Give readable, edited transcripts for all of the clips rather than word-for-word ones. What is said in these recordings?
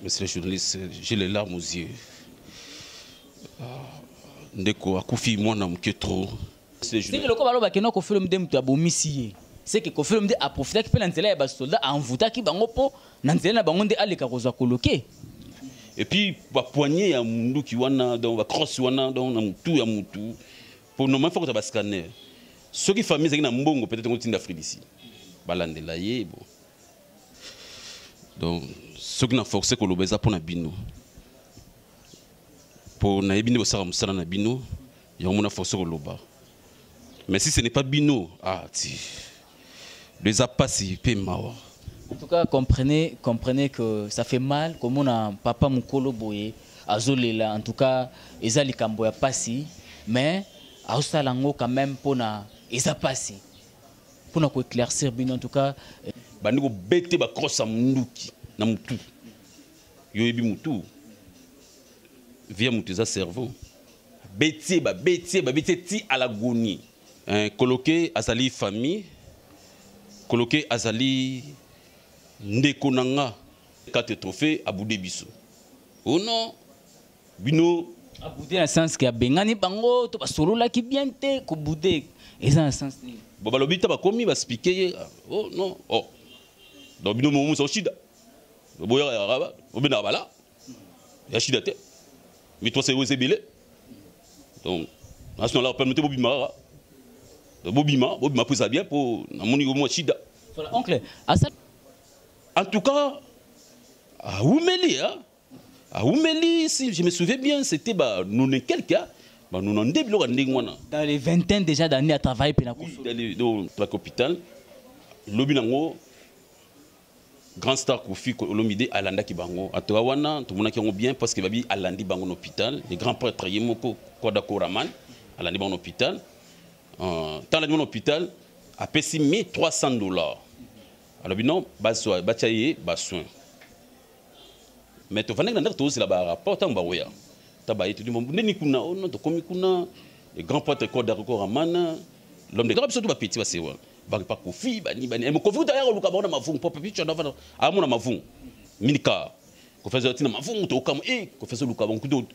Monsieur le journaliste, j'ai les larmes aux yeux. Ndeko akufi mwana mke trop. C'est que le combat qui n'a qu'au film de Mutabomissi. C'est que qu'au film de a profité que l'antenne est soldat en vouta qui bango po l'antenne a bango de aller carosa coloqué. Et puis va poigner à mundu qui wana dans va cross wana dans na mutu ya mutu pour nous même faut que tu scanner. Ceux qui famille c'est na mbongo peut-être on tinda Afrique ici. Balandela yé bon. Donc ceux qui n'a forcé que l'obéza pour na bino. Pour na bino au sara musala na bino, ya on a forcé que l'oba. Mais si ce n'est pas bino, ah ti. Les a passé pe mawa. En tout cas, comprenez que ça fait mal comme on a papa mukolo boye azolela en tout cas ezali kambo ya pasi mais aosalango quand même pona eza pasi pona ko éclaircir bino en tout cas bandiko bete ba crossa munduki na mutu yo yebi mutu via mutu za cerveau bete ti à l'agonie coloqué azali famille coloqué azali ndeko nanga 4 trophées à boudé biso. Oh non, bino à boudé en sens que bengani bango to ba solo la ki bien te ko boudé et en sens ni. Bon ba lobita ba komi ba expliquer oh non oh. Donc bino momu so shida. Boya raba, obena bala. Ya shida te. Mais toi c'est belé. Donc à ce moment-là permettez bobima. Bobima pour ça bien pour na moni go mo shida. Voilà oncle, à ça en tout cas, à Oumeli, si je me souviens bien, c'était nous ne quelqu'un, nous n'en développons dans les vingtaines déjà d'années à travailler pour dans l'hôpital, l'obinango grand star Kofi Olomide Alanda Kibango à Toawana, tout le monde qui ont bien parce qu'il va bien Alandi Bango hôpital, les grands prêtres Yemoko Kodako Raman Alandi Bango hôpital, dans le hôpital a payé $1,300. Alors non, batailler soin. Mais tu vas n'entendre tous là-bas rapport en baoya. Tabaye tu dis mon neni kuna oh non to komi kuna les grands prêtres Kodako Raman l'homme de grand surtout ba petit ba sewa. Ba pas Kofi ba ni me Kofi d'ailleurs luka ba na mavung papa picho na va a mon mavung minika ko faisait tina mavung to kam ko faisait luka ba kudo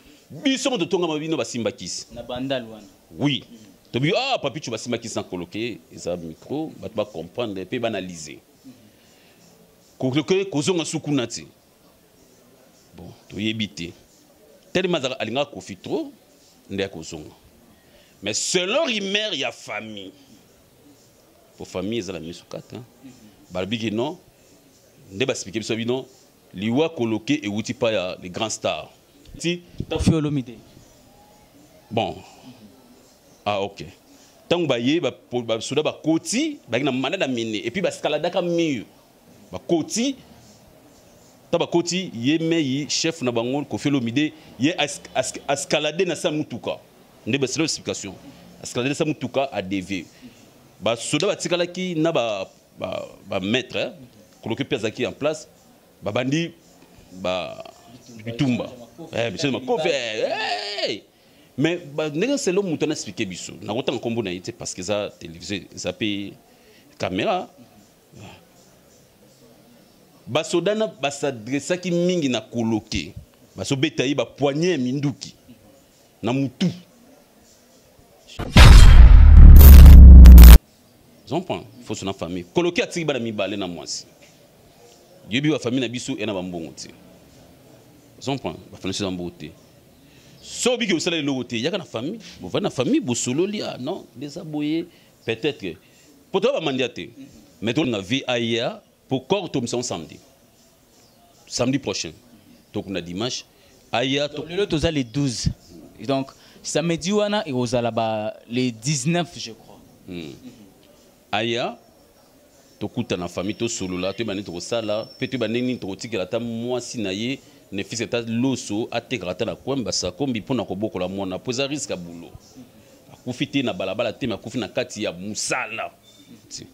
biso mo to tonga mabino ba simba kisi na bandal wana. Oui. To bi ah papi tu ba simba kisi sans coloquer ça micro ba pas comprendre et puis banaliser. Kozonga sukunati. Bon, to yebite. Tellement alinga Kofi trop, ndé kozonga. Mais selon Rimer, il y a famille. Pour famille, ils ont la mise 4. Balbiki non, ndé ba expliquer biso bino, liwa coloqué et outi pa ya les grands stars. Ti Kofi Olomide. Bon. Ah OK. Tant ba ye ba soda ba koti, ba na manada mine et puis ba escalade ka mieux. Bakoti tabakoti ye meyi chef na bango Kofi Olomide ye escalader na sa mutuka ndé ba c'est l'explication escalader sa mutuka a DV ba soda batikala ki na ba maître coloquer piazaki en place ba bandi ba bitumba monsieur Makofi mais ba ndé c'est le mutu na expliquer biso na kota nkombo na yité parce que ça télévision ça paye caméra. Basodana basadresa ki mingi na coloqué basobeta yi ba poignet minduki na mutu zompa faut son famille coloqué atiki bana mibale na mwasi yebi wa famille na biso ena ba mbongo ti zompa ba famille na mbote so biki osala le logote yaka na famille bo va na famille bo solo lia non des aboyés peut-être pour toi ba mandiate mais toi na VIA pour corps tombe samedi prochain. Donc on a dimanche. Aya le lot aux les 12. Donc samedi wana et aux alaba les 19 je crois. Aya tokuta na famille to solo là to bani to sala peut bani to tikela ta mwasi na ye ne fils ta loso ategrata na kwamba sa kombi pona ko bokola mona poza risque boulot. Akufiti na balabala te makufi na kati ya musala.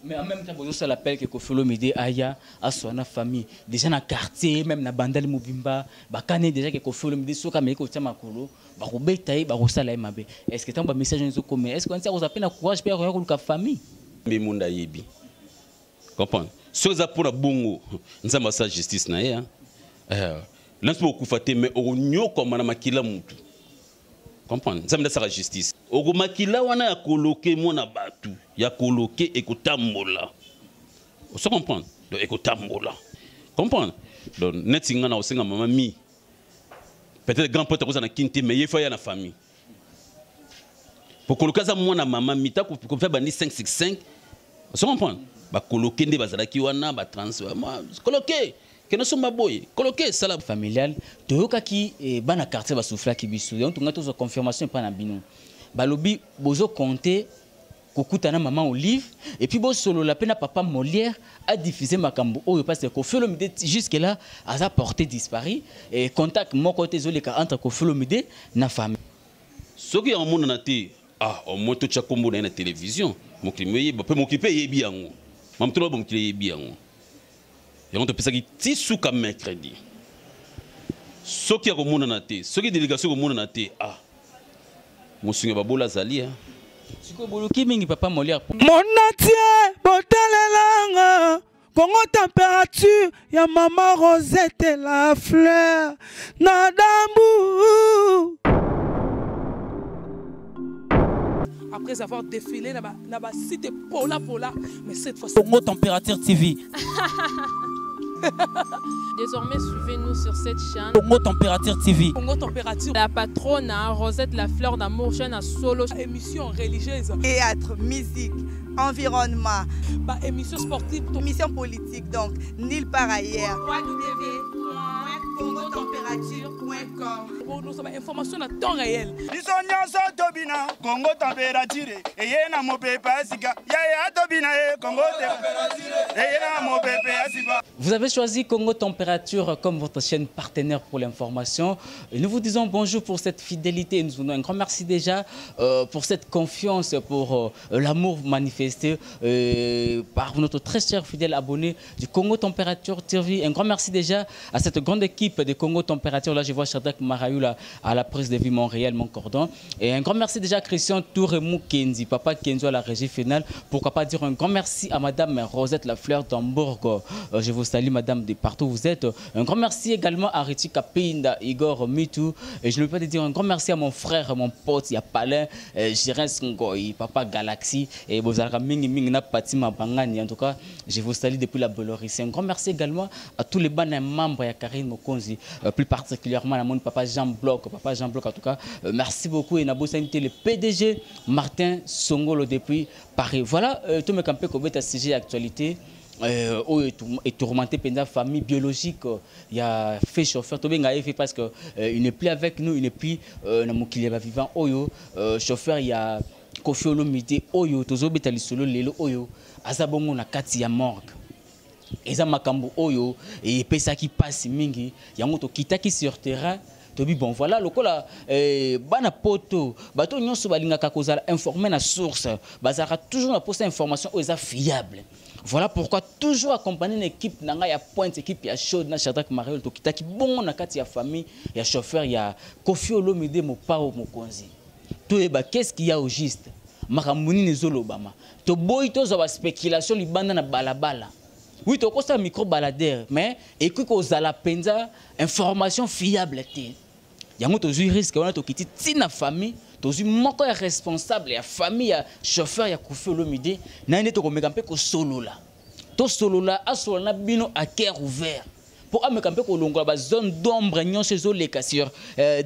Mais en même temps, vous avez l'appel que Kofi Olomide aya à son famille, déjà dans le quartier, même dans Bandali Mubimba, bakane déjà que Kofi Olomide soka mais ko tama kolo, ba ko betaye ba ko sala mabe. Est-ce que tant ba message nous comme est-ce qu'on vous appelle à courage pour rien que famille? Mais monde yebi. Comprendre. Ce za pour bongo, nzamba sa justice na ya. lance beaucoup faté mais oronyo comme na makila mutu comprendre ça me la justice ogo makila wana ya coloquer mona batu ya coloquer ekotambola on se comprendre donc ekotambola comprendre donc netinga na osenga mama mi peut-être grand pote ko na kinte mais il faut ya na famille pour coloquer ça mona mama mi ta ko faire bandi 565 on se comprendre ba coloquer nde bazalaki wana ba transfert coloquer que nous sommes boy coloquer sala familial toyoka ki bana quartier ba souffla ki biso donc tunga tozo confirmation pa na bino balobi bozo compter kokutana maman Olive et puis bo solo la pena papa Molière a diffusé makambo oyo parce que Koffi Olomide jusque là a porté disparu et contact mon côté zoleka entre Koffi Olomide na famille soki ya monde na te au moins to chakombo na télévision mon climé ba pe m'occuper yebi yango mam to bon clié yebi yango et on te pesa ki ti souka mercredi soki ya komona na te soki délégation komona na te mosunga babola zali siko boloki mingi papa Molière monatie botalelanga Congo température ya maman Rosette la fleur na dambu. Après avoir défilé na ba site Pola mais cette fois Congo Température TV. Désormais, suivez-nous sur cette chaîne. Congo Température TV. Congo Température. La patronne Rosette la fleur d'amour, chaîne à solo. Émission religieuse. Théâtre, musique, environnement. Bah, émission sportive. Émission politique, donc nulle part ailleurs. www.congotempérature.com. Pour nous avons information à temps réel. Congo Température. Et yena mo pepe asika. Ya tobina Congo Température. Vous avez choisi Congo Température comme votre chaîne partenaire pour l'information. Nous vous disons bonjour pour cette fidélité. Nous vous donnons un grand merci déjà pour cette confiance, pour l'amour manifesté par notre très cher fidèle abonné du Congo Température TV. Un grand merci déjà à cette grande équipe de Congo Température. Là, je vois Shadrack Marayou à la prise de vie Montréal, mon cordon. Et un grand merci déjà à Christian Touremou Kenzi, papa Kenzo à la régie finale. Pourquoi pas dire un grand merci à madame Rosette la fleur d'Hambourg. Je vous salue, madame, de partout où vous êtes. Un grand merci également à Richie Kapinda, Igor Mitou. Et je ne peux pas dire un grand merci à mon frère, mon pote, Yapalin, Jérens Ngoy, papa Galaxy. Et Bozara Mingi Mingna Patima Bangani. En tout cas, je vous salue depuis la Belorusse. Un grand merci également à tous les bons membres de Karine Mokonzi, plus particulièrement à mon papa Jean Bloch. Papa Jean Bloch, en tout cas, merci beaucoup. Et Nabo Santé, le PDG Martin Songolo depuis Paris. Voilà, tout me campé comme un sujet d'actualité. Et tourmenté par la famille biologique, il y a fait chauffeur, fait parce qu'il n'est plus avec nous, il n'est plus vivant. Chauffeur, il y a Koffi Olomide, Tozo Betali Solo, Lelo, Azabongo na kati ya morgue. Eza makambo oyo et pesa qui passe mingi, yango to kitaki sur terrain. Bon voilà lokola bana poto bato nyonso balingaka kozala informer na source bazara toujours na poster information oyo eza fiable. Voilà pourquoi toujours accompagner une équipe nanga ya pointe équipe ya chaude na Shadrack Marayou to kitaki bon na kati ya famille ya chauffeur ya Koffi Olomide Mopao Mokonzi. To eba qu'est-ce qu'il y a au juste makamuni nezolobama to boy to za spéculation libanda na balabala. Oui, tu as un micro-baladeur, mais écoute, tu as la information fiable. Il y a un risque, tu as une famille, tu as un responsable, la famille, le chauffeur, il Koffi Olomide, tu as un solo là. Tu solo là, à cœur ouvert. Pour amener la zone d'ombre, sur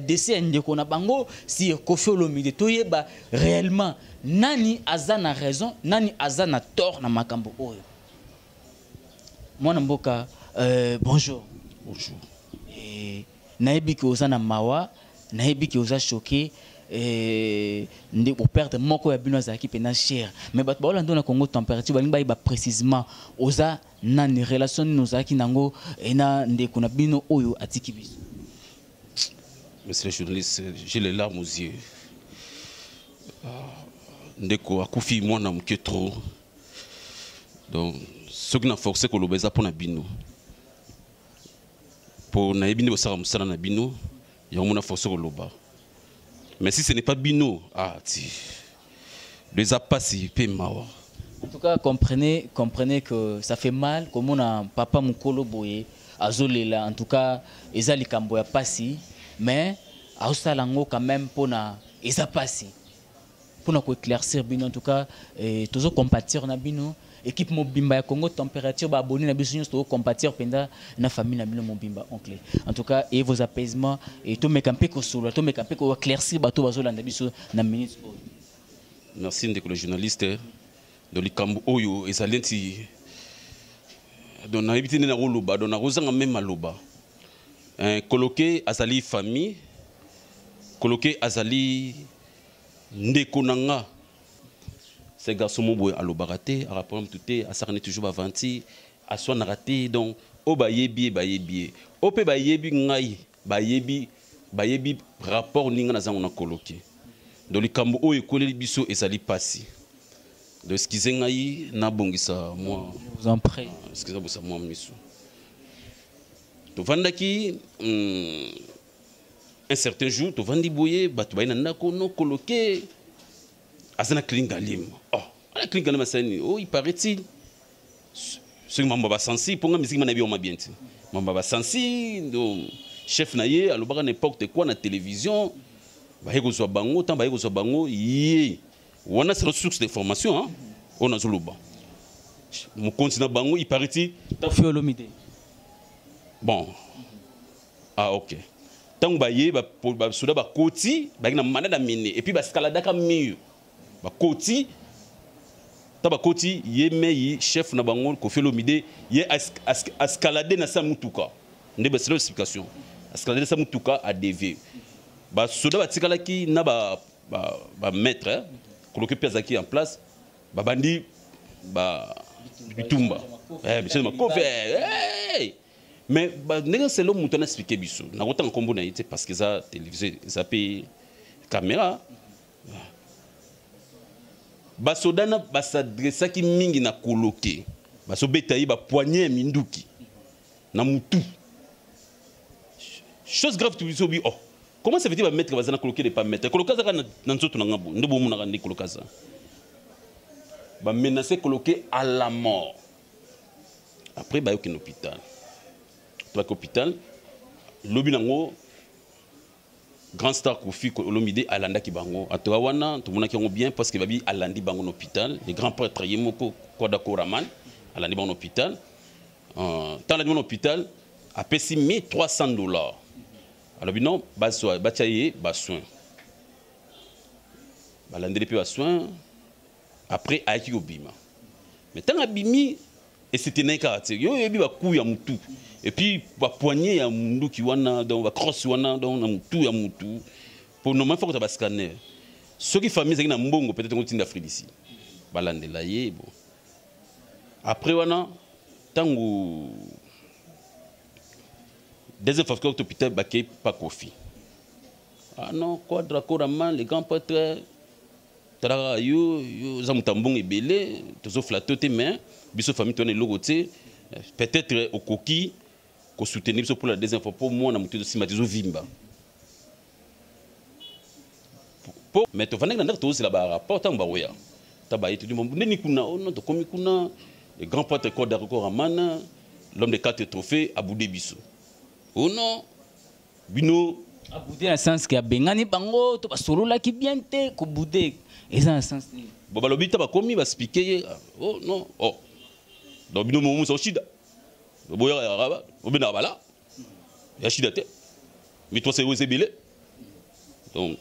dessin de Konabango, si Koffi Olomide, tu es réellement, nani azana raison, nani azana tort na makambo oyo. Moi, Namboka, bonjour. Bonjour. Naebi ki oza na mawa, naebi ki oza choqué, nde au perdre moko ya bino azaki pena cher. Mais bat ba na Congo Température balinga ba précisément oza na ni relation nous aki nango ena nde kuna bino oyo atiki biso. Monsieur le journaliste, j'ai les larmes aux yeux. Ndeko akufi mwana mke trop. Donc ce qui n'a forcé que l'obéza pour Nabino. Pour Naibino, ça va Nabino, il y a un forcé que l'oba. Mais si ce n'est pas Bino, les apassi, mawa. En tout cas, comprenez que ça fait mal, comme on a papa Mukolo Boye, azolela en tout cas eza likambo ya pasi mais aosala ngo quand même pona eza pasi pona ko éclaircir bino en tout cas tozo compatir na bino équipe mobimba ya Congo température ba abonné na biso to compatir penda na famille na bino mobimba oncle en tout cas et vos apaisements et to mekampe ko solo to mekampe ko éclaircir bato bazolanda biso na minute. Merci ndeko le journaliste de likambo oyo ezalenti donc na ebitene na roloba donc na rozanga même maloba coloqué azali famille coloqué azali ndeko nanga ce garçon moboy alobaka te a rapport tout a sarné toujours ba vanti a sona raté donc o bayebi o pe bayebi ngai bayebi rapport ninga na zango na coloqué donc likambo oyo koleli biso ezali pasi. Donc, excusez moi, moi. Je vous en prie. Excusez-moi, monsieur. Tu vas qui un certain jour, tu vas dire bouyer, tu vas dire non coloqué. Azana klingalim. Oh, la klingalim c'est oh, il paraît-il. Ce que m'a sensi pour la musique m'a bien bien. M'a sensi donc chef naie à l'obara n'importe quoi na télévision. Ba hego so bango, tant ba hego so bango, yé. On a cette source d'information, hein? On a Zuluba. Mon continent bango, il paraît-il. Bon. Ah, ok. Tant que baye, bah, souda bah côté, bah na manada mine, et puis bah escalade comme mieux. Bah côté, taba côté, yé meyi chef na bango, Koffi Olomide, yé escalade na sa mutuka. Ne bah c'est l'explication. Escalade na sa mutuka à DV. Bah souda bah tikala ki na bah maître, hein? Coloqué Piazaki en place, Babandi, Bitumba. Monsieur Makofe, mais c'est l'homme qui a expliqué Bissou. N'a autant combo na été parce que ça télévisé, ça paye caméra. Basodana basadressa ki mingi na coloqué. Basobetayi ba poignet minduki. Na mutu. Chose grave tu biso bi oh. Comment ça fait-il mettre bazana coloquer de pas mettre coloquer ça dans tout na ngabo ndo bomu na ndi coloquer ça ba menacer coloquer à la mort après ba yoki hôpital to ka hôpital lobi nango grand star Koffi Olomide alanda ki bango atoa wana to mona ki ngo bien parce que babi alandi bango hôpital les grands prêtres yemoko Koda Koraman alandi bango hôpital tant la hôpital a payé $1,300. Alors non, batailler, soin. Balandé puis soin. Après aiki obima. Mais tant abimi et c'était un caractère. Yo yebi ba coup ya mutu. Et puis ba poignet ya mundu ki wana donc ba cross wana donc na mutu ya mutu. Pour normalement faut que ba scanner. Ceux qui famille c'est na mbongo peut-être on tinda Afrique ici. Balandé là yé bon. Après wana tango des infrastructures d'hôpital baké pas Koffi. Ah non, quoi Dracoraman, les grands prêtres, tara yo zamutambong et belé, tous flatté tes mains, biso famille tourner logoté, peut-être au coquille, qu'on soutenir pour la désinfo pour moi on a monté de cimatiso vimba. Pour mais tu vas n'entendre tous là-bas rapport tant baoya. Tabaye tu dis mon ni kuna on to komi kuna, les grands prêtres quoi Dracoraman, l'homme de 4 trophées à Boudé biso. Oh non, bino. A boudé dans le sens qu'il y a bengani bango, to basolo là qui bien te, ko boudé. Et ça dans le sens. Bon bah l'obita ba komi va expliquer. Oh non, oh. Donc bino momu so shida. Boya ya raba, obina bala. Ya shida te. Mais toi c'est où c'est belé. Donc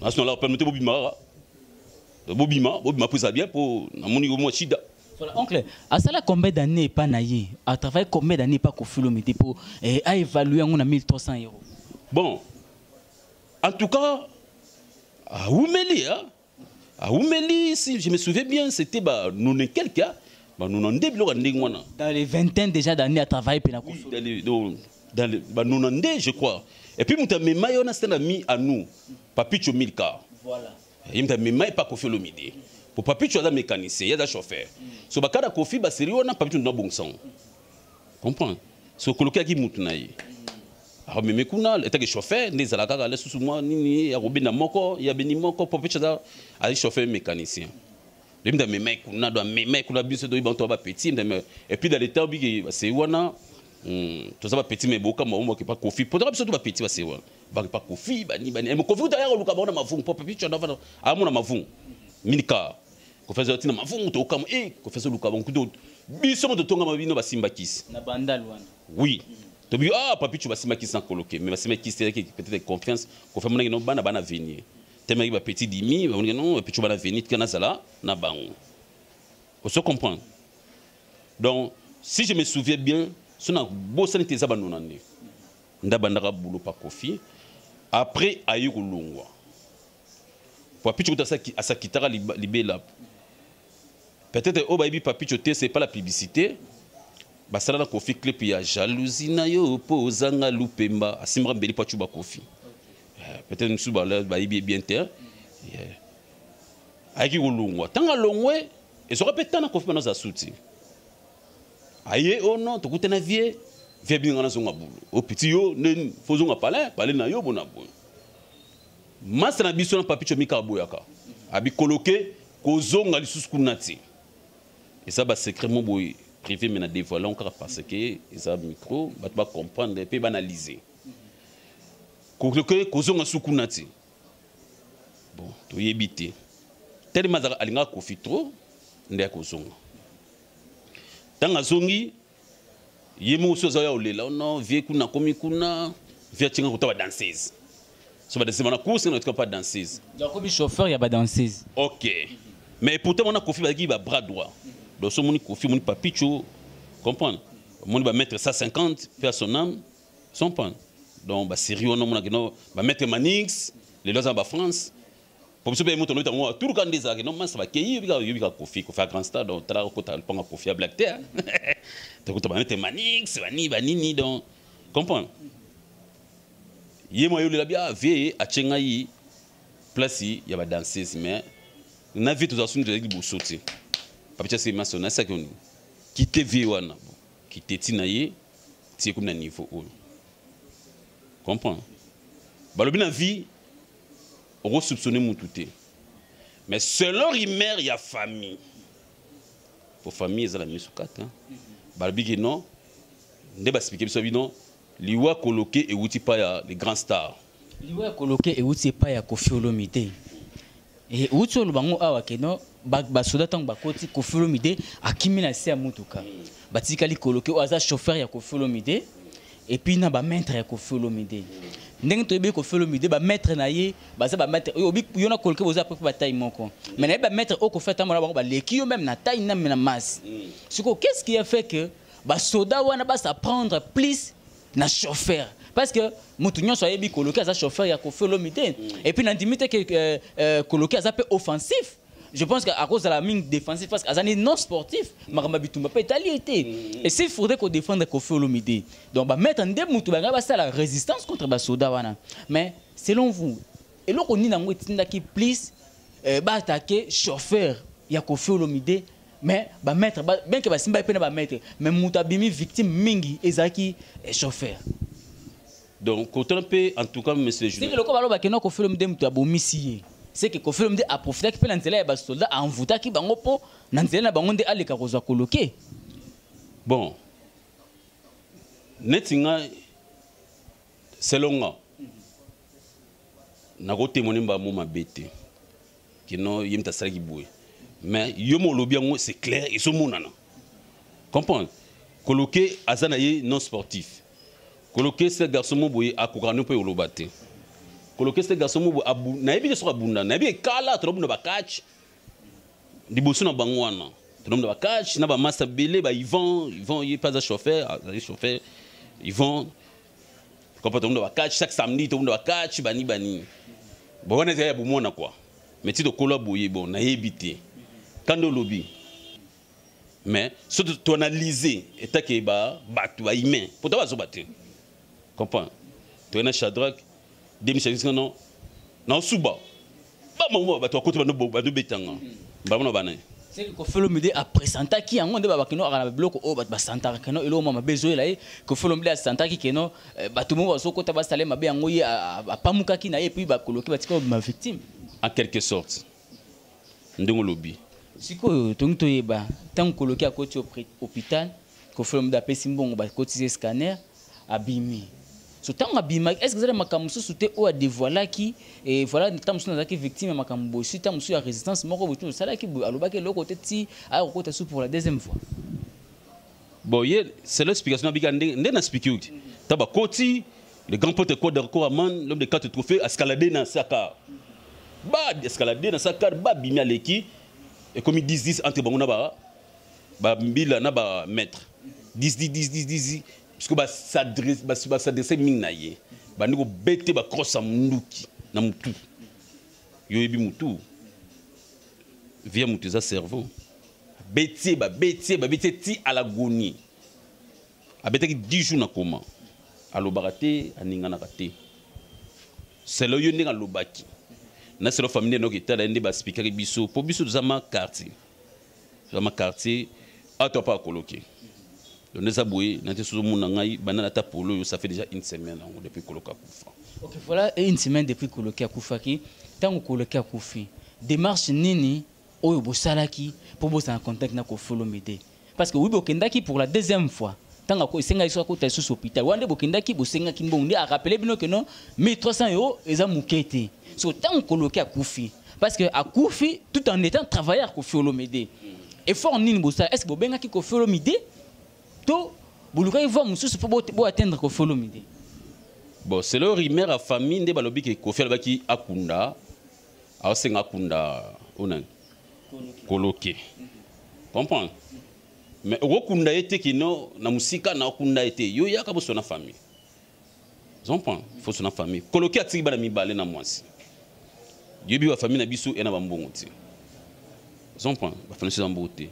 à ce moment-là permettez bobima. Bobima pour ça bien pour na moni go mo shida. Voilà, oncle, à ça là combien d'années pas naïe, à travailler combien d'années pas Koffi Olomide pour à évaluer on a 1,300 €. Bon, en tout cas, à Oumeli, hein, à Oumeli, si je me souviens bien, c'était bah nous ne quelqu'un, bah nous n'en déblons dans les vingtaines déjà d'années à travailler pour la Koffi. Dans les bah nous n'en je crois. Et puis nous mais maillot c'est un ami à nous, Papicho Milka. Voilà. Il m'a mais pas Koffi Olomide. Pour Papicho il y a des mécaniciens, il y a des chauffeurs. So bakada Koffi ba sérieux on a Papicho na bon sang. Comprends? So coloquer qui moutunaye. Ah mais kuna était que chauffeur des alaka la sous moi ni ya robina moko ya beni moko Papicho za ali chauffeur mécanicien. Lui me mais kuna do mais kuna biso do ibanto ba petit et puis dans les temps bi c'est wana Tout ça, petit, mais beaucoup, moi, qui pas Kofi. Pour surtout pas petit, c'est vrai. Pas Kofi, bani. Mais Kofi, tu as un lucabon, ma fou, pour petit, tu as un mon ma fou. Minika. Qu'on faisait un ma fou, tu as comme, qu'on faisait lucabon, coup d'autre. Bisson de ton gamabino, Basimbakis. Na banda loin. Oui. Tu dis, ah, papi, tu vas Basimbakis sans coloquer. Mais Basimbakis, c'est peut-être confiance, qu'on fait mon bana bana venir. Tu m'as dit, petit dimi, non, et puis tu vas venir, tu as là, na ban. On se comprend. Donc, si je me souviens bien, son a beau sanité zabanonande. Ndabandara boulot pas Kofi. Après ayi kulungwa. Papi tu à sa kitara libela. Peut-être au baby papi tu c'est pas la publicité. Ba sala na Kofi clip ya jalousie na yo pozanga lupemba asimra mbeli pa tu ba Kofi. Peut-être nous ba là baby bien terre. Ayi kulungwa. Tanga longwe et ça répète na Kofi na souti. Aïe, oh non, tu écoutes un vieux, vieux bien dans son boulot. Au petit yo, ne faisons pas parler na yo bon abon. Mas na biso na papi chomi kaboyaka. Abi coloqué kozonga li suskunati. Et ça ba secrètement boy privé mais na dévoiler encore parce que ça micro ba tu vas comprendre et puis banaliser. Coloqué kozonga sukunati. Bon, to yebité. Tellement alinga Kofi trop ndé kozonga. Dans zongi, yemo so za olela non vie kuna komi kuna vie tinga ko ta danseuse. So ba danseuse na course na pas danseuse. Donc comme chauffeur, il y a pas danseuse. OK. Mais pourtant on a Kofi ba qui ba bras droit. Donc so moni Kofi moni papicho comprendre. Moni ba mettre 150 faire son âme, son pan. Donc ba sérieux on mona que ba mettre Manix, les lois en France. Pour ceux qui ont tout le temps des arts, non, ça va cueillir, il y a Kofi, Kofi à grand stade, donc tu as le Kofi à Black Terre. Tu as mettre Manix, Vanini, donc, comprends? Il y a moyen de la bien, veiller à Tchengaï, place, il y a des danseuses, mais on a vu tous les assumes de la sauter. Parce que c'est maçonné, c'est qu'on quitte Véouana, quitte Tinaïe, c'est comme un niveau haut. Comprends? Bah, le bien vie, on soupçonne mon tout. Mais selon Rimer, il y a famille. Pour famille, ils ont la mise sur 4. Balbi non, ne pas expliquer ça non. Liwa coloqué et outil pas les grands stars. Liwa coloqué et outil pas ya Kofi Olomide. Et outil le bango awa keno ba soda tang ba koti Kofi Olomide akimina se a mutuka. Batikali coloqué ou aza chauffeur ya Kofi Olomide et puis na ba maître ya Kofi Olomide. Ndenge to be Kofi Olomide ba maître na ye ba za ba maître obi yona coloqué boza pour ba taille moko. Mais na ba maître o ko fait ta mona ba leki yo même na taille na na masse. Siko qu'est-ce qui a fait que ba soda wana ba s'apprendre plus na chauffeur parce que mutunyo so yebi coloqué aza chauffeur ya Kofi Olomide et puis na limite que coloqué aza peu offensif. Je pense qu'à cause de la mine défensive, parce qu'à un non sportif, Maramba Bitumba peut être. Et s'il faudrait qu'on défende Kofi Olomide, donc bah mettre en démoutou, bah la résistance contre Basoda wana. Mais selon vous, et là on dit dans le qui plus bah attaquer chauffeur, il y a Kofi Olomide, mais bah mettre bien que bah simba peine bah mettre, mais mutabimi victime mingi ezaki chauffeur. Donc quand on peut en tout cas monsieur Julien. C'est que le combat là que non Kofi Olomide mutabomisier. C'est que Kofi Olomide a profité que l'antenne est soldat a envoûté qui bango po l'antenne bango de aller karoza coloqué. Bon. Netinga selonga. Na ko témoigner ba mo mabete. Qui non yimta saki boy. Mais yomo lobi ngo c'est clair et so monana. Comprendre. Coloqué azanaye non sportif. Coloqué ce garçon mo boy akokano pe olobate. Coloquer ce garçon mo abu na yebi so abunda na yebi kala to bunda ba catch di bosu na bangwana to bunda ba catch na ba master belé ba Yvon il pas un chauffeur Yvon comme to bunda ba catch chaque samedi to bunda ba catch bani bon on est ya bu mona quoi mais ti to collaborer bon na yebité quand do lobby mais surtout to analyser et que ba batu ba humain pour to ba zo battre comprends to na Shadrach démission non non suba ba maman ba to côté ba no betanga ba no bana c'est que Kofi Olomide a présenté qui en onde ba kino ara bloc o ba santa kino ilo mama bezo la Kofi Olomide a santa qui kino ba tout monde so kota ba salé mabe yango ye a pamuka ki na et puis ba coloquer ba tika ma victime en quelque sorte ndongo lobby siko tonto yeba tant coloquer à côté hôpital Koffi Olomide apesi mbongo ba cotiser scanner abimi. So tant abima est-ce que vous avez makambo soute ou a dévoiler qui et voilà tant musu nazaki victime makambo aussi tant musu ya résistance moko botu sala ki alobaki le côté ti a côté sous pour la deuxième fois. Bon, c'est l'explication de n'a expliqué. Taba Koti, le grand pote de Koraman, l'homme de 4 trophées, escalader dans sa car. Bah, escalader dans sa car, bah, bimia leki. Et comme ils disent entre Bangona, bah, Mbila na ba maître. 10. Parce que bah, s'adresse Minaye. Bah, nous bête, bah, cross à Mouki, na Moutou. Yoebi Moutou. Via Moutou, ça cerveau. Bétier ti à l'agonie. A bétier 10 jours na comment. A l'obaraté, a ningana raté. C'est le yone à l'obaki. Na c'est la famille no qui t'a l'ende ba speaker biso. Pour biso zama quartier. Zama quartier, a toi pas coloqué. Le nezaboué, na te sous mon ngai, banana ta polo, ça fait déjà une semaine depuis coloqué à Koufa. OK, voilà une semaine depuis coloqué à Koufa qui tant coloqué à Koufi. Démarche nini oyo bosalaki pour bosser en contact na Koffi Olomide parce que oui bokendaki pour la deuxième fois tanga ko senga iso ko tasu hôpital wande bokendaki bosengaki mbongo a rappeler bino que non 1300 € eza mukete so tant coloqué à Koufi parce que à Koufi tout en étant travailleur Koffi Olomide effort nini bosala est-ce que bobengaki Koffi Olomide to boluka voir mususu pour atteindre Koffi Olomide. Bon, c'est le rumeur à famille de balobi que Koffi Olomide akunda a senga akunda onan coloqué. Comprends? Mais Rokunda était qui non, na musika na Okunda était. Yo ya kabo sona famille. Comprends? Faut sona famille. Coloqué a tiba na mibale na mwasi. Yebi wa famille na biso ena bambongo ti. Comprends? Ba famille ça mbote.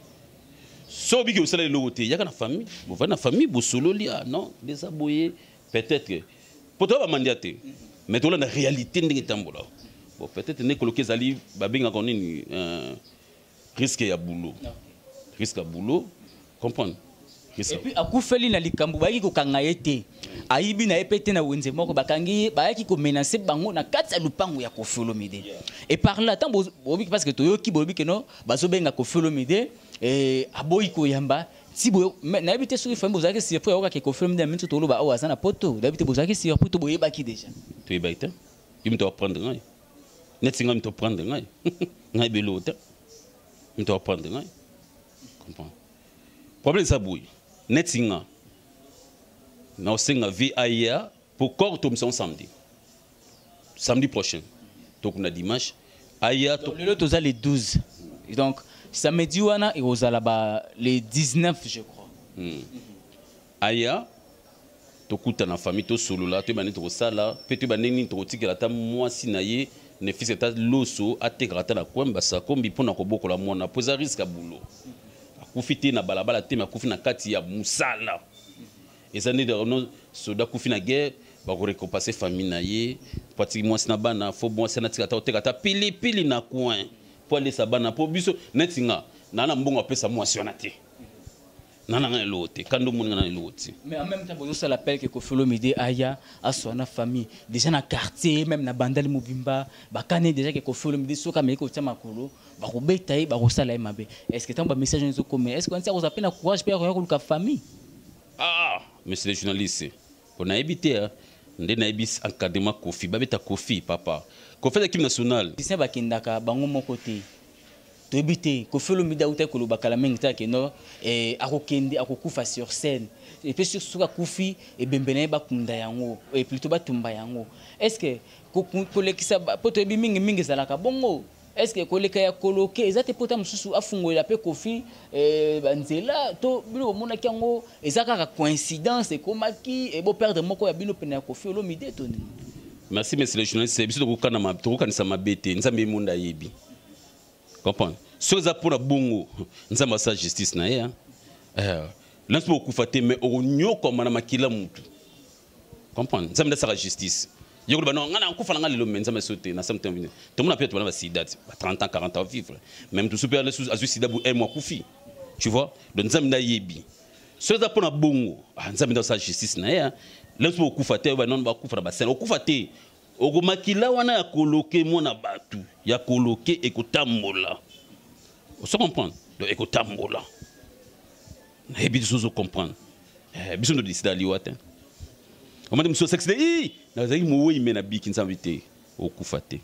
So bi ke osala le loté, ya ka na famille. Bo va na famille bo solo lia non, des aboyé peut-être. Poto ba mandiate. Mais to la na réalité ndenge tambola. Bon peut-être ne coloqué zali ba benga konini risque ya boulot. Risque à boulot, comprendre. Et puis à Koufeli na likambu ba yiki ko kangayete. Aibi na epete na wenze moko bakangi ba yiki ko menacer bango na kati ya lupango ya Koffi Olomide. Et par là tant bobi parce que toyoki bobi que non bazo benga Koffi Olomide et aboyi ko yamba si boyo na ebite sur famille bozaki si après oka ke Koffi Olomide mintu tolo ba oza na poto d'habiter bozaki si après to boye baki déjà. Tu es baïta. Il me doit prendre ngai. Net singa me doit prendre ngai. Ngai belota. Il doit prendre ngai. Comprends. Problème ça bouille. Netinga. Nous sommes VIA pour corps tombe samedi. Samedi prochain. Donc on a dimanche. Aya le lot aux les 12. Et donc samedi wana et aux alaba les 19 je crois. Aya tokuta na famille to solo là to bani to sala pe to bani to tikela ta mwasi na ye ne fils ta loso ategrata na kwamba sa kombi pona ko bokola mona poza risque boulot. Kufiti na balabala te ma kufi na kati ya musala. Ezani de no soda kufi na guerre ba ko récompenser famille na ye pati mwasi na bana fo mwasi na tika ta oteka pili na coin pour aller sa bana po biso netinga nana mbongo apesa mwasi wana te. Nana ngana lote kando munga na lote. Mais en même temps bozo ça l'appelle que Koffi Olomide aya a son famille déjà na quartier même na bandali mobimba ba kané déjà que Koffi Olomide soka me ko tia makolo ba ko beta ba ko sala mabe. Est-ce que tant ba message nous comme est-ce qu'on ça vous appelle na courage pour ko ka famille? Ah, monsieur le journaliste. On a évité ndé na ebis encadrement Koffi ba beta Koffi papa. Koffi l'équipe nationale. Disen ba kindaka bango moko te. Tobité Koffi Olomide uta ko bakala mengta ke no et akokende akokufa sur scène et puis sur suka kufi et bembene ba kunda yango et plutôt ba tumba yango est-ce que ko lekisa poto bi mingi zalaka bongo est-ce que ko leka ya coloquer ezate pota mususu afungola pe Koffi banzela to bino mona kango ezaka ka coïncidence e komaki e bo perdre moko ya bino pena Koffi Olomide toni. Merci monsieur le journaliste c'est biso ko kana ma to ko kanisa mabete nzambe munda yebi. Comprendre. Ce qui est pour la bongo, nous avons la justice. Nous avons beaucoup fait, mais nous avons comme makila mutu. Comprendre. Nous avons la justice. Nous avons fait l'homme, nous avons sauté. Tout le monde a pu être 30 ans, 40 ans vivre. Même tout super, nous avons sida pour un mois koufi. Tu vois? Donc nous avons la yebi. Ce qui est pour la bongo, nous avons la justice. Nous avons beaucoup fait, nous avons beaucoup fait. Nous avons fait. Ogo makila wana ya koloke mona batu ya koloke ekotambola. On se comprend. Donc ekotambola. Et puis, ils comprendre. Ils ont décidé d'aller au terrain. On m'a dit, monsieur, c'est que il m'a dit, il s'invité au Koufate. Il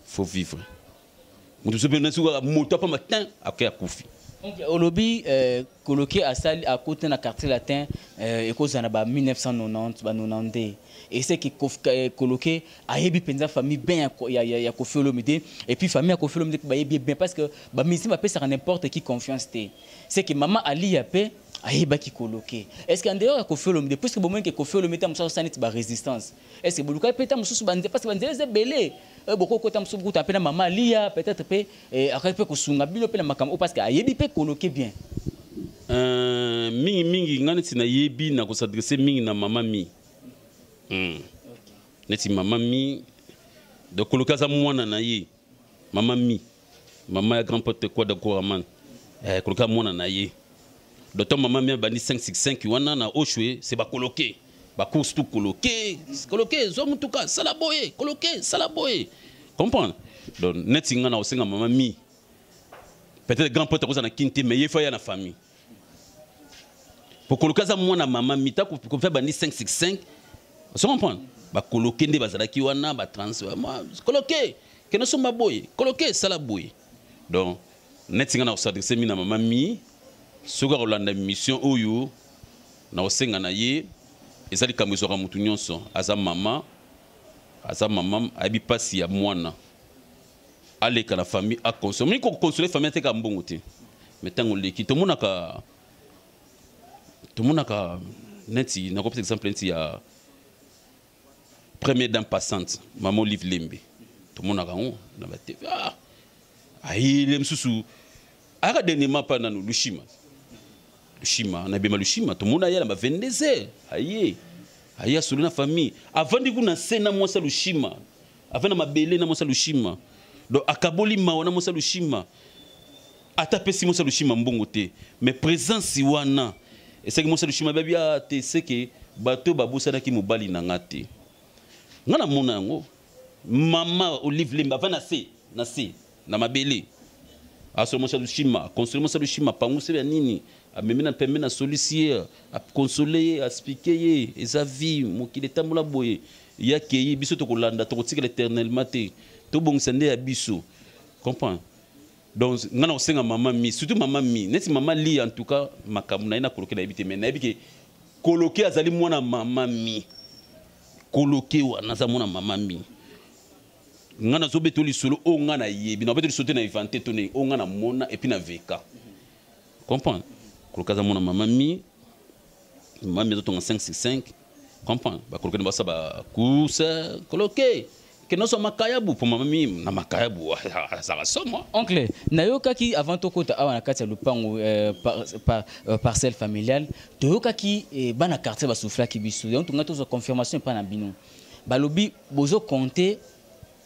faut vivre. Je suis venu à mon matin après à Koufi. Au lobby, coloqué à côté de la quartier latin, et cause en 1990, 90. Et c'est qui coloqué à Yebi Penza famille bien, il y a Kofi Olomide, et puis famille à Kofi Olomide bien parce que Misi m'a fait ça n'importe qui confiance. C'est que maman Ali a fait. Aïe, qui coloqué. Est-ce qu'en dehors de Kofi Olomide, puisque le moment que Kofi Olomide a une résistance, est-ce que vous avez peut-être parce que vous avez belé beaucoup de temps vous avez maman Lia peut-être après que vous avez bien parce que aïe peut coloquer bien. Mingi ngani na yebi na ko s'adresser mingi na maman mi. Neti maman mi de coloquer ça mwana na ye. Maman mi. Maman ya grand pote quoi de Koraman. Coloquer mwana na ye. D'autant maman mia bani 565 wana na Oshwe c'est ba coloquer ba course tout coloquer zomu tout cas salaboye coloquer salaboye comprendre donc netinga na osenga maman mi peut-être grand pote ko na kinte mais il faut ya na famille pour coloquer ça moi na maman mi ta ko faire bani 565 on comprendre ba coloquer nde bazalaki wana ba transfert coloquer que no somba boye coloquer salaboye donc netinga na s'adresser mi na maman mi soka kolanda mission oyo na osenga na ye ezali kamwezo ka mutu nyonso aza mama abi pasi ya mwana aleka na famille a consommer ko consoler famille te ka mbongo te mais tango leki to monaka neti na ko par exemple neti ya première dame passante maman Olive Lembe to monaka on na ba TV ayi le msusu aka denema pa na Lushima Lushima na bema Lushima to mona yala ba 22h aye solo na famille avant de kuna sena mwasa Lushima avant na mabele na mwasa Lushima do akaboli mawa na mwasa Lushima ata pesi mwasa Lushima mbongo te mais présence wana et c'est que mwasa Lushima babia te c'est que bato babusa na ki mobali na ngate ngana mona yango mama Olive Lemba avant na se na mabele aso mwasa Lushima consoler mwasa Lushima pangu se nini amemena permet na solicier à consoler à expliquer eza vie mokile tamula boye yake biso to kolanda to kotika l'éternellement te to bongsende ya biso comprends donc ngana osenga maman mi surtout maman mi neti maman li en tout cas makamuna ina koloke na ebite mais na ebike koloke azali mwana maman mi koloke wana za mwana maman mi ngana zo betoli solo o ngana yebi na betoli sauter na inventé toné o ngana mona et puis na veka comprends kolokaza mona maman mi maman to 565 comprends ba koloka ba sa ba kusa koloke que non so makayabu pour maman mi na makayabu ça rasoma oncle nayoka ki avant to kota awana kati ya lupango parcelle familiale toyoka ki bana quartier ba souffla ki biso donc tunga to confirmation pa na bino balobi bozo compter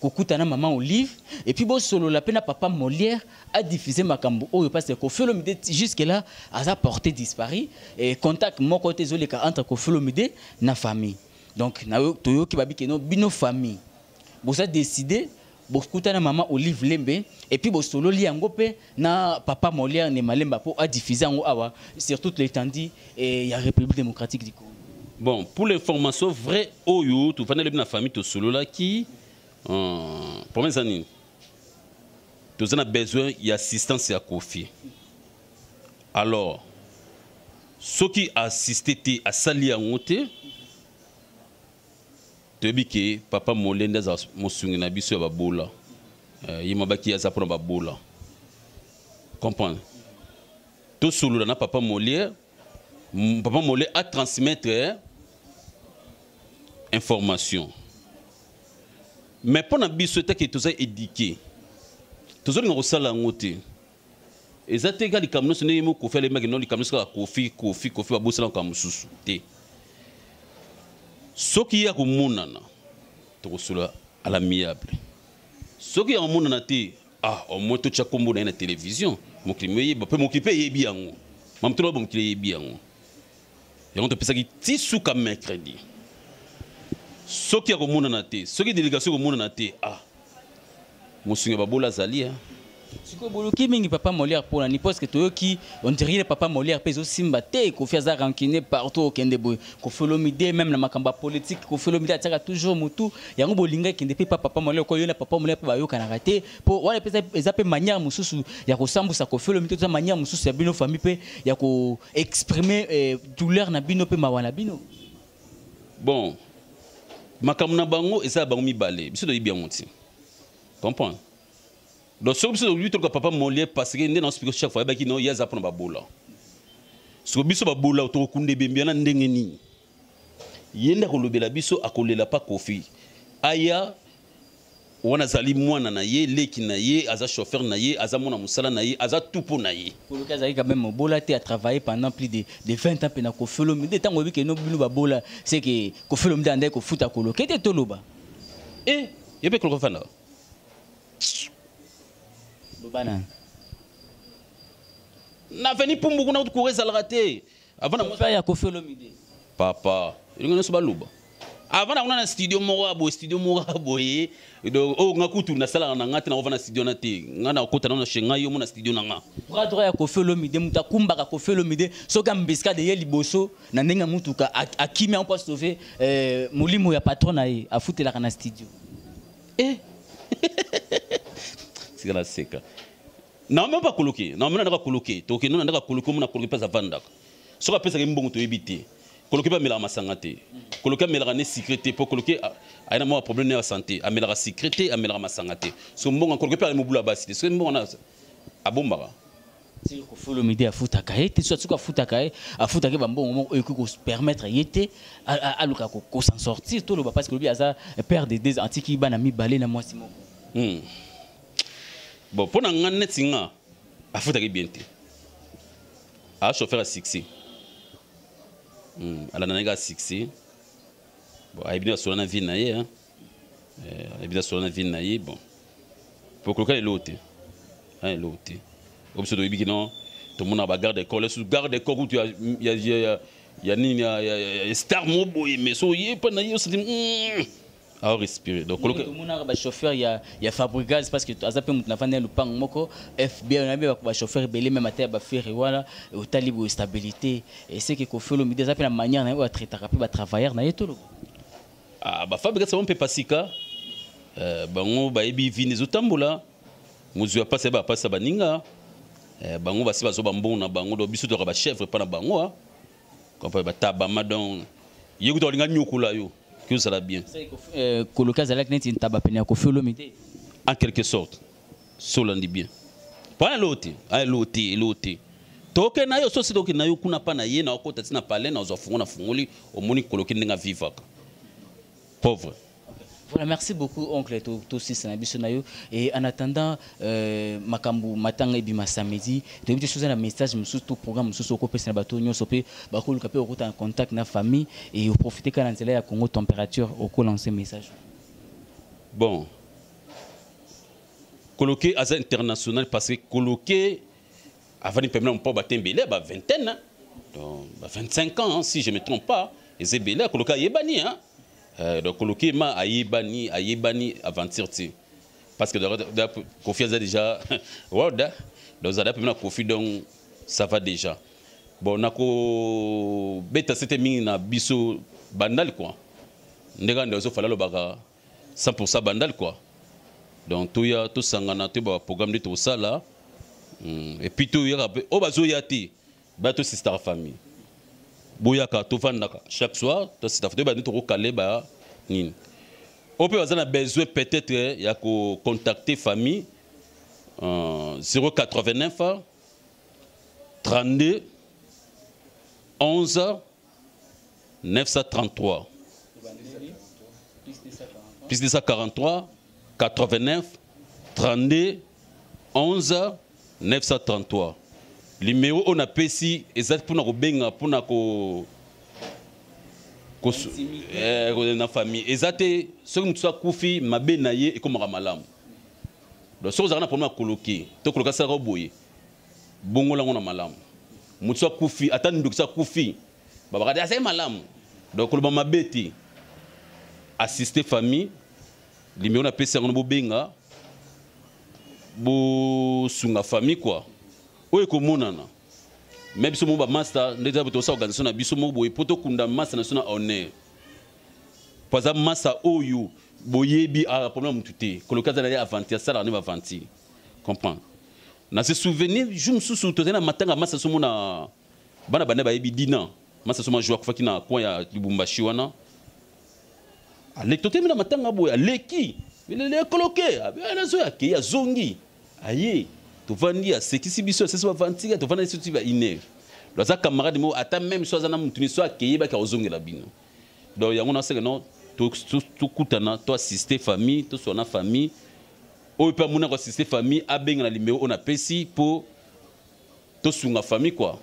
kokutana maman Olive et puis bo solo la peine papa Molière a diffusé makambo oyo parce que Kofi Olomide jusque là a porté disparu et contact mon côté zoleka entre Kofi Olomide na famille donc na toyo ki babi keno bino famille bo ça décidé bo kutana maman Olive Lembe et puis bo solo li yango pe na papa Molière ne malemba po a diffusé ngo awa sur toute l'étendue et ya République démocratique du Congo. Bon pour l'information vrai oyo tu vanele na famille to solo là qui première année, nous avons besoin d'assistance à Kofi. Alors, ceux qui assistent à Sali à Monté, tu dis que papa Molenda a monsuné na biso ya babola. Il m'a baki ya zapona babola. Comprendre? Tout solo na papa Molière a transmettre information. Mais pendant que tu as éduqué, tu as dit que tu as dit que tu as dit que tu as dit que tu as dit que tu as dit que tu as dit ce qui est au monde, tu as à l'amiable. Ce qui est au monde, au moins tu as dit que la télévision. Je suis occupé bien. Je suis occupé bien. Et on te peut dire que tu as mercredi. Ce qui est au monde, ce qui est délégation au monde, monsieur Babola Zali, siko boloki mingi papa Molière pour ni parce que toi qui on dirait papa Molière pèse aussi mbaté ko fait ça rancune partout au Kende boy ko Folomide même na makamba politique ko Folomide ataka toujours mutu yango bolinga kende pe papa Molière ko yona papa Molière ba yo kana raté pour wala pesa ezape manière mususu ya ko sambusa ko Folomide to manière mususu ya bino famille pe ya ko exprimer douleur na bino pe mawana bino bon makamuna bango eza bango mibale biso do bien monti comprends. Donc, ce que je dis, papa Molière, parce que nous expliquons chaque fois qu'il y a des apprendre à bola. Ce que biso babola autour kunde bembiana ndengeni. Yenda ko lobela biso akolela pa kofi. Aya wana zali mwana na ye, leki na ye, aza chauffeur na ye, aza mona musala na ye, aza tupo na ye. Pour le cas quand même bola a travaillé pendant plus de 20 ans pe na ko Folomide tant que no bino babola c'est que ko Folomide ande ko futa ko lo. Kete toloba. Eh, yebe ko fana. Na veni pour beaucoup na courir ça raté avant na faire ya ko Folomide papa il ngone so baluba avant na na studio moko boye donc o ngakutu na sala na ngati na ovana studio na te ngana okota na shenga yo na studio na nga pour droit ya ko Folomide mutakumba ka ko Folomide soka mbiska de ye liboso na ndenga mutuka akimi en poste sauver mulimo ya patron na ye afutela kana studio c'est la seka. Non, même pas coloqué. Non, même pas coloqué. Donc, nous n'avons pas coloqué, on a coloqué pas à vendre. Ce qu'on appelle ça, c'est un bon to éviter. Coloqué pas mélange masangate. Coloqué mélange né sécurité pour coloquer a un problème de santé. A mélange sécurité, a mélange masangate. Ce bon coloqué pas le boulot à bas. C'est bon on a à bombara. C'est que Folomide a foutu à cahier. Tu sais quoi foutu à cahier. A foutu à cahier bon moment où il faut permettre y était à Luka ko s'en sortir tout le parce que lui a ça perd des antiques qui banami balé na moi Simon. Bon, pour nous, on est bien. Il faut bien. Un chauffeur à succès. À la nana succès. Bon, il bien sur la vie naïe, hein. Il bien sur la vie naïe, bon. Pour que l'autre, hein, l'autre. Comme ça, il non. Tout le monde a garde corps. Sous garde corps où il y a star mobile, mais so il pas naïe, on dit. À respirer. Donc, le chauffeur, il y a Fabrigaz parce que Azapé Moutnafane le pan moko FB on a bien le chauffeur belé même à terre ba faire voilà au talib stabilité et c'est que Folomide Azapé la manière na traiter rapide ba travailleur na yetolo. Ah ba Fabrigaz on peut pas sika bango ba ebi vini zotambola muzu ya passer ba passer baninga bango ba si bazo bambona bango do biso to ba chèvre pas na bango quand ba taba madon yego to linga nyukula yo. Que ça va bien. En quelque sorte, cela dit bien. Pas l'autre, l'autre. Toke na yo so si toke na yo kuna pa na ye na okota tina pale na ozofunga na fungoli omoni koloki ndinga vivaka. Pauvre. Voilà, merci beaucoup oncle Tosi Sanabisonayo et en attendant makambu matanga ebima samedi de bitu chose na message musu tout programme musu soko pesa na bato nyoso pe bakolu kapé en contact na famille et profiter kana nzela ya Congo température au lancer message. Bon. Coloquer à international parce que coloquer avant de permettre pas batembele ba vingtaine donc 25 ans si je me trompe pas et c'est belé coloquer yebani hein. Donc coloquer ma ayebani aventure parce que confiance déjà voilà donc ça depuis na confiance donc ça va déjà bon nako beta c'était mingi na biso bandal quoi ndega ndezo fala lo baka 100% bandal quoi donc tout ya tout sangana te ba programme de tout ça là et puis tout ya o bazo yati ba to sister famille boyaka to vandaka chaque soir to sister famille ba to caler ba nini on peut avoir besoin peut-être ya ko contacter famille 089 32 11 933 plus 243 89 32 11 933 numéro on a pesi exact pour na benga pour na ko na famille exact ce que soit kufi mabe na ye et comme malamu donc so za na problème coloquer to coloquer ça boye bongo la ngona malamu mutso kufi atani ndo ça kufi baba ka c'est malamu donc le mabeti assister famille numéro on a pesi ngona benga bo sunga famille quoi oyo ko monana mais biso mo ba master ndeza boto sa organisation na biso mo boye poto kunda master na sona honneur poza master oyo boyebi a problème mututé kolokaza na avantir sala ne va avantir comprends na se souvenir jour mususu tozena matanga master so mona bana bana bayebi dina master so ma joie ko na coin ya Lubumbashi wana ale totembi na matanga boya leki le coloqué na so ya ke ya zongi aye to vandi ya sekisi biso c'est so vantiga to vandi so va iner loza camarade mo ata même so na mutuni so akeye ba ka ozongela bino donc yango na seka non to kutana to assister famille to sona famille o pe mona ko assister famille abenga na numéro on a pesi pour to sunga famille quoi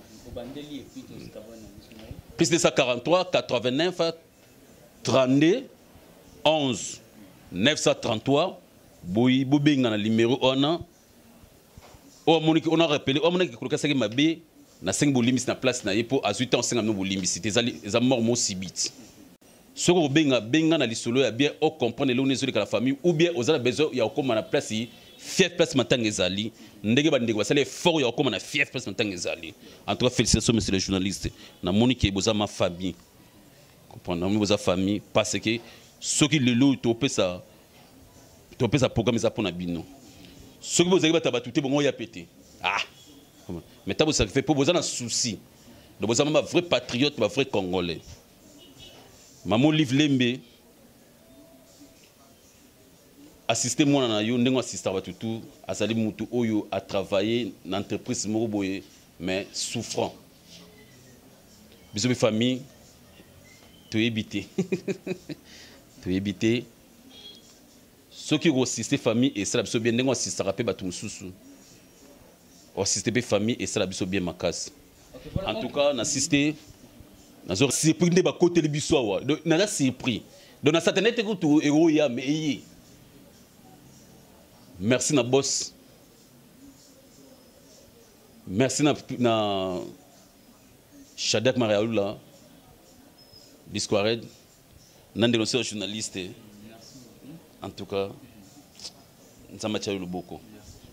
plus de 143 89 32 11 933 boy bobenga na numéro on a rappelé on a que ça mabe na 5 bolimis na place na yepo à 8 ans 5 no bolimis c'est mort mo sibit ce ko benga na lisolo ya bien o comprendre le nezo de la famille ou bien aux ala besoin ya okoma na place fief place matanga ezali ndenge bandeko basale fort ya okoma na fief place matanga ezali en tout cas félicitations monsieur le journaliste na monique boza ma famille comprendre na boza famille parce que ce qui le lot to pesa programme ça pour na bino ce que vous avez battu bon ya pété ah mais t'as ça fait pour vous un souci de vous un vrai patriote un vrai congolais maman livre lembe assister moi na yo ndengo assister batutu azali mutu oyo a travaillé dans entreprise moko boye mais souffrant biso famille to éviter to éviter ceux qui assistent famille et ça la biso bien ndengo assister rapé batu mususu assister be famille et ça la biso bien makas en tout cas na assister na zo surpris de ba côté le biso wa na la surpris donc na certainement te ko héros ya mais merci na boss merci na Shadak Mariaoula Disquared nan dénonceur journaliste en tout cas nzamba tshalo beaucoup.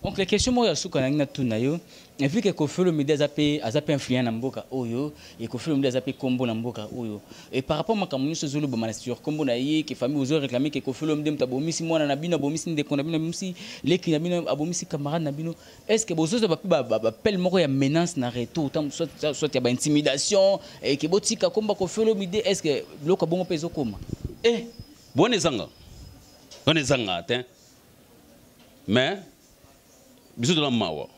Donc les questions moi yasuka na tuna yo vu que Kofolo Mide azape influent na mboka oyo et Kofolo Mide azape kombo na mboka oyo et par rapport makamunyo sezulu ba sur kombo na ye que famille ozo réclamer que Kofolo Mide mtabomisi mwana na bino abomisi ndeko na bino misi leki na bino abomisi camarade na bino est-ce que bozo ba pel moko ya menace na retour soit ya ba intimidation et que botika komba Kofolo Mide est-ce que loko bongo pezo koma bonezanga atteint mais bisous de la mawa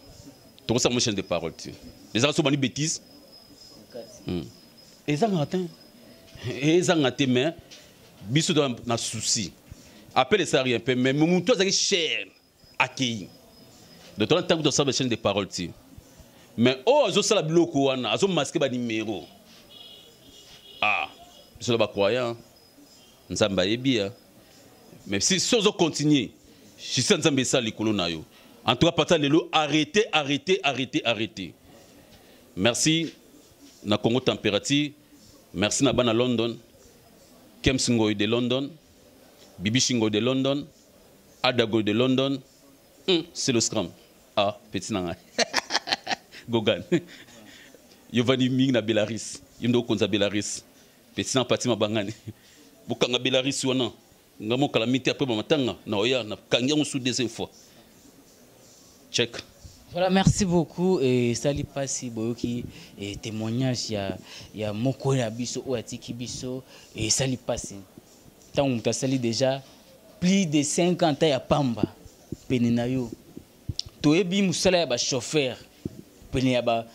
tu ressens mon chaîne de parole tu les gens sont bani bêtises et ça mais bisous de na souci appelle ça rien peu mais mon toi ça cher accueilli de temps en temps tu ressens chaîne de parole tu mais oh zo sala bloko wana azo masquer ba numéro bisous ba croyant nzamba yebia mais si on continue je sais nzamba ça likolo na yo. En tout cas, partant de l'eau, arrêtez. Merci, na Congo Température. Merci, na Bana London. Kem Singoy de London. Bibi Shingo de London. Adago de London. C'est le scrum. Petit nanga. Gogan. Yovani Ming na Belarus. Yimdo Konza Belarus. Petit nanga Patima Bangani. Bukanga Belarus wana. Ngamo calamité après matanga. Na oya na kangya sous deuxième fois. Check. Voilà, merci beaucoup et sali pasi boyoki et témoignage ya moko na biso o atiki biso et sali pasi. Tant on t'a sali déjà plus de 50 ans ya pamba penenayo. Toyebi musala ya ba chauffeur pene ya ba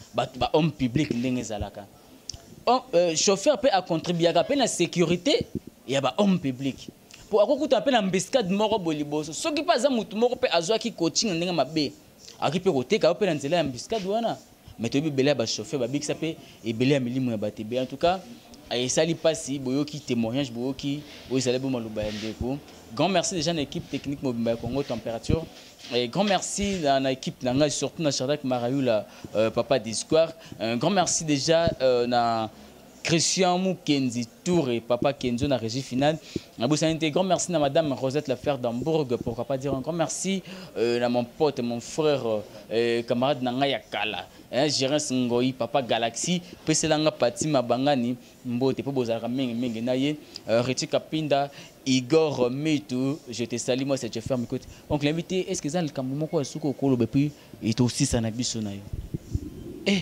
homme public ndenge zalaka. Chauffeur peut contribuer à la sécurité ya ba homme public. Pour akokuta pe na mbescade moko boliboso. Soki pa za mutu moko pe azwa ki coaching ndenge mabe. Akipe kote ka opela nzela ya mbiscade wana mais to bibele ba chauffeur ba bikisa pe ebele ya milimu ya batebe en tout cas et sali pasi boyoki témoignage boyoki o sala bo maluba ya ndeko grand merci déjà à l'équipe technique Mobimba Congo Température et grand merci à l'équipe nanga surtout na Shadak Mariaoula papa d'Espoir un grand merci déjà na Christian Mukenzi Touré, Papa Kenzo na régie finale. Un grand merci à Madame Rosette Lafer d'Hambourg, pourquoi pas dire encore merci à mon pote, mon frère, camarade Nangaya Kala, Gérard Ngoi, Papa Galaxy, Peselanga Pati Mabangani, Mbote, Pobozara Menge Naye, Reti Kapinda, Igor Metu, je te salue, moi c'est Jeffer Mikot. Donc l'invité, est-ce que ça le Kamoumo quoi, Souko Kolo, puis il est aussi Sanabisonayo? Eh!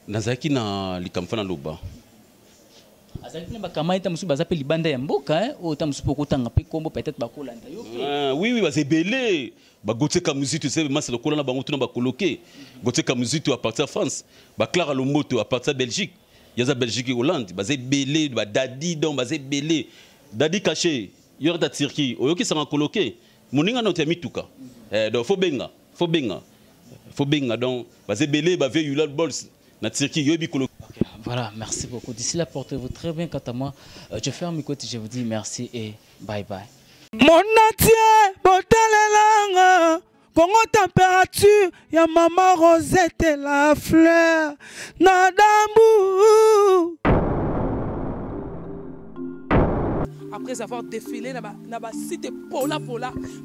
Nazaki na likamfana loba. Azaki na bakama ita musu bazape libanda ya mboka o ta musu poko tanga pe kombo peut-être bakolanda yo. Oui bah c'est belé. Ba goteka musique tu sais mais c'est le colon na bango tuna ba coloquer. Goteka musique à partir de France. Ba Clara Lomoto à partir de Belgique. Yaza Belgique et Hollande, ba c'est belé ba dadi donc ba c'est belé. Dadi caché, yora ta Turquie, oyoki sanga coloquer. Moninga no temi tuka. Donc faut benga donc ba c'est belé ba ve yulal bols. Voilà, merci beaucoup. D'ici là, portez-vous très bien. Quant à moi, je ferme mes côtés, je vous dis merci et bye bye. Mon entier, botalelanga, Congo température, ya maman Rosette et la fleur, Nadambu. Après avoir défilé, na cité Pola,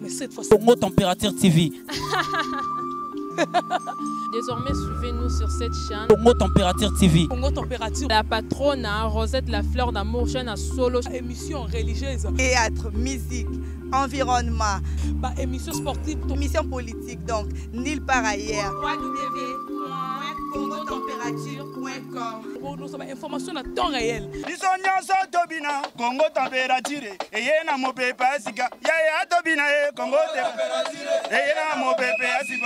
mais cette fois-ci, Congo Température TV. Désormais, suivez-nous sur cette chaîne. Congo Température TV. Congo Température. La patronne Rosette La Fleur d'Amour, chaîne à solo. Émission religieuse. Théâtre, musique, environnement. Émission sportive. Émission politique, donc, nulle part ailleurs. www.congotempérature.com. Pour nous avons information à temps réel. Bisonya so tobina, Congo température. Eyena mo pepa sika. Ya Tobina Congo température. Eyena mo pepa sika.